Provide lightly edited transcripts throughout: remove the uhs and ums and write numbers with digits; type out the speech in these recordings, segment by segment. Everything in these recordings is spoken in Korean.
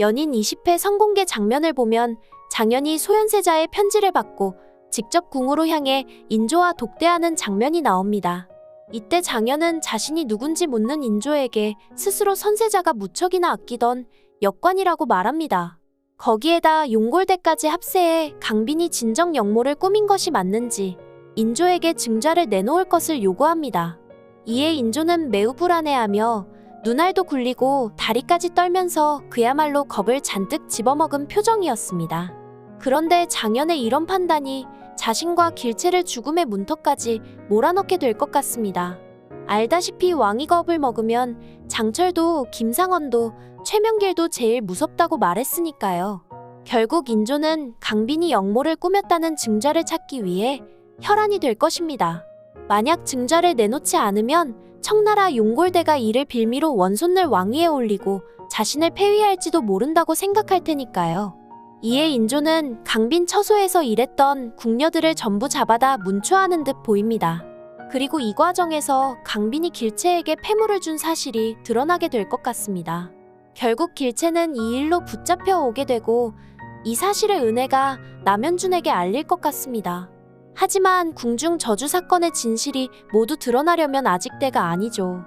연인 20회 성공개 장면을 보면 장현이 소현세자의 편지를 받고 직접 궁으로 향해 인조와 독대하는 장면이 나옵니다. 이때 장현은 자신이 누군지 묻는 인조에게 스스로 선세자가 무척이나 아끼던 역관이라고 말합니다. 거기에다 용골대까지 합세해 강빈이 진정 역모를 꾸민 것이 맞는지 인조에게 증자를 내놓을 것을 요구합니다. 이에 인조는 매우 불안해하며 눈알도 굴리고 다리까지 떨면서 그야말로 겁을 잔뜩 집어먹은 표정이었습니다. 그런데 장현의 이런 판단이 자신과 길채를 죽음의 문턱까지 몰아넣게 될 것 같습니다. 알다시피 왕이 겁을 먹으면 장철도, 김상원도, 최명길도 제일 무섭다고 말했으니까요. 결국 인조는 강빈이 역모를 꾸몄다는 증자를 찾기 위해 혈안이 될 것입니다. 만약 증자를 내놓지 않으면 청나라 용골대가 이를 빌미로 원손을 왕위에 올리고 자신을 폐위할지도 모른다고 생각할 테니까요. 이에 인조는 강빈 처소에서 일했던 궁녀들을 전부 잡아다 문초하는 듯 보입니다. 그리고 이 과정에서 강빈이 길채에게 패물을 준 사실이 드러나게 될 것 같습니다. 결국 길채는 이 일로 붙잡혀 오게 되고 이 사실을 은혜가 남현준에게 알릴 것 같습니다. 하지만 궁중 저주 사건의 진실이 모두 드러나려면 아직 때가 아니죠.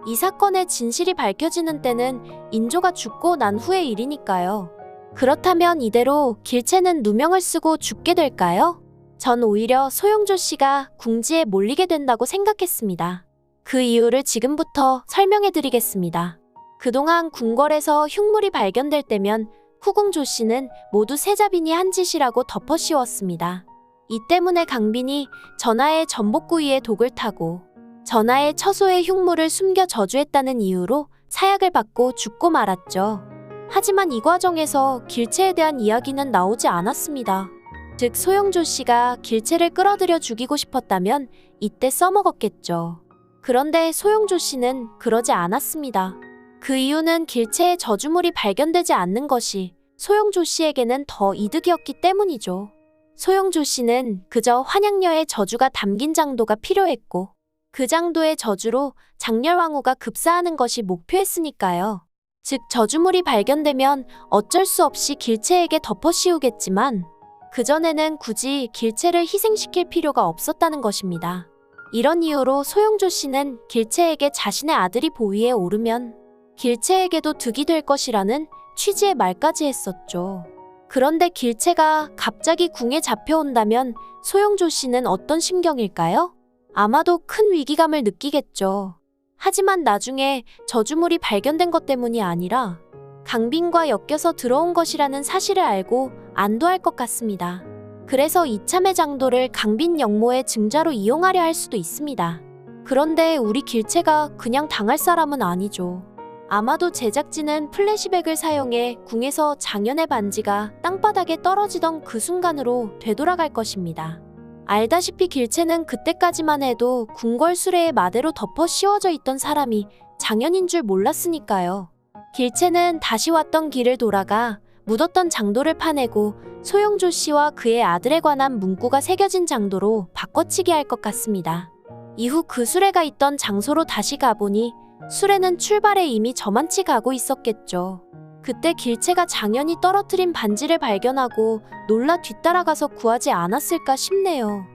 이 사건의 진실이 밝혀지는 때는 인조가 죽고 난 후의 일이니까요. 그렇다면 이대로 길채는 누명을 쓰고 죽게 될까요? 전 오히려 소용조 씨가 궁지에 몰리게 된다고 생각했습니다. 그 이유를 지금부터 설명해 드리겠습니다. 그동안 궁궐에서 흉물이 발견될 때면 후궁조 씨는 모두 세자빈이 한 짓이라고 덮어씌웠습니다. 이 때문에 강빈이 전하의 전복구이에 독을 타고 전하의 처소에 흉물을 숨겨 저주했다는 이유로 사약을 받고 죽고 말았죠. 하지만 이 과정에서 길채에 대한 이야기는 나오지 않았습니다. 즉 소용조 씨가 길채를 끌어들여 죽이고 싶었다면 이때 써먹었겠죠. 그런데 소용조 씨는 그러지 않았습니다. 그 이유는 길채의 저주물이 발견되지 않는 것이 소용조 씨에게는 더 이득이었기 때문이죠. 소용조 씨는 그저 환양녀의 저주가 담긴 장도가 필요했고 그 장도의 저주로 장렬왕후가 급사하는 것이 목표였으니까요. 즉 저주물이 발견되면 어쩔 수 없이 길채에게 덮어씌우겠지만 그전에는 굳이 길채를 희생시킬 필요가 없었다는 것입니다. 이런 이유로 소용조 씨는 길채에게 자신의 아들이 보위에 오르면 길채에게도 득이 될 것이라는 취지의 말까지 했었죠. 그런데 길채가 갑자기 궁에 잡혀온다면 소용조 씨는 어떤 심경일까요? 아마도 큰 위기감을 느끼겠죠. 하지만 나중에 저주물이 발견된 것 때문이 아니라 강빈과 엮여서 들어온 것이라는 사실을 알고 안도할 것 같습니다. 그래서 이참의 장도를 강빈 역모의 증자로 이용하려 할 수도 있습니다. 그런데 우리 길채가 그냥 당할 사람은 아니죠. 아마도 제작진은 플래시백을 사용해 궁에서 장현의 반지가 땅바닥에 떨어지던 그 순간으로 되돌아갈 것입니다. 알다시피 길채는 그때까지만 해도 궁궐 수레의 마대로 덮어 씌워져 있던 사람이 장현인 줄 몰랐으니까요. 길채는 다시 왔던 길을 돌아가 묻었던 장도를 파내고 소용조 씨와 그의 아들에 관한 문구가 새겨진 장도로 바꿔치기 할 것 같습니다. 이후 그 수레가 있던 장소로 다시 가보니 수레는 출발에 이미 저만치 가고 있었겠죠. 그때 길채가 장현이 떨어뜨린 반지를 발견하고 놀라 뒤따라가서 구하지 않았을까 싶네요.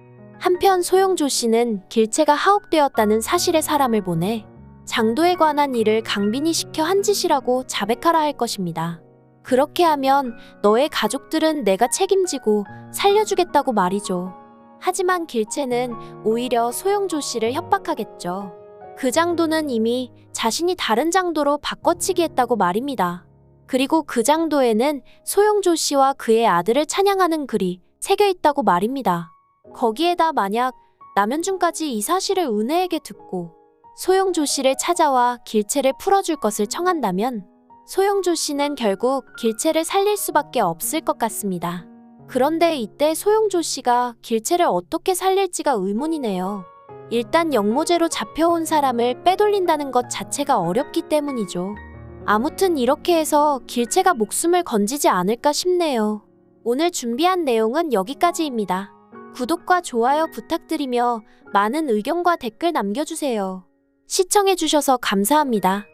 한편 소용조 씨는 길채가 하옥되었다는 사실에 사람을 보내 장도에 관한 일을 강빈이 시켜 한 짓이라고 자백하라 할 것입니다. 그렇게 하면 너의 가족들은 내가 책임지고 살려주겠다고 말이죠. 하지만 길채는 오히려 소용조 씨를 협박하겠죠. 그 장도는 이미 자신이 다른 장도로 바꿔치기 했다고 말입니다. 그리고 그 장도에는 소용조 씨와 그의 아들을 찬양하는 글이 새겨 있다고 말입니다. 거기에다 만약 남현준까지 이 사실을 은혜에게 듣고 소용조 씨를 찾아와 길채를 풀어줄 것을 청한다면 소용조 씨는 결국 길채를 살릴 수밖에 없을 것 같습니다. 그런데 이때 소용조 씨가 길채를 어떻게 살릴지가 의문이네요. 일단 역모죄로 잡혀온 사람을 빼돌린다는 것 자체가 어렵기 때문이죠. 아무튼 이렇게 해서 길채가 목숨을 건지지 않을까 싶네요. 오늘 준비한 내용은 여기까지입니다. 구독과 좋아요 부탁드리며 많은 의견과 댓글 남겨주세요. 시청해주셔서 감사합니다.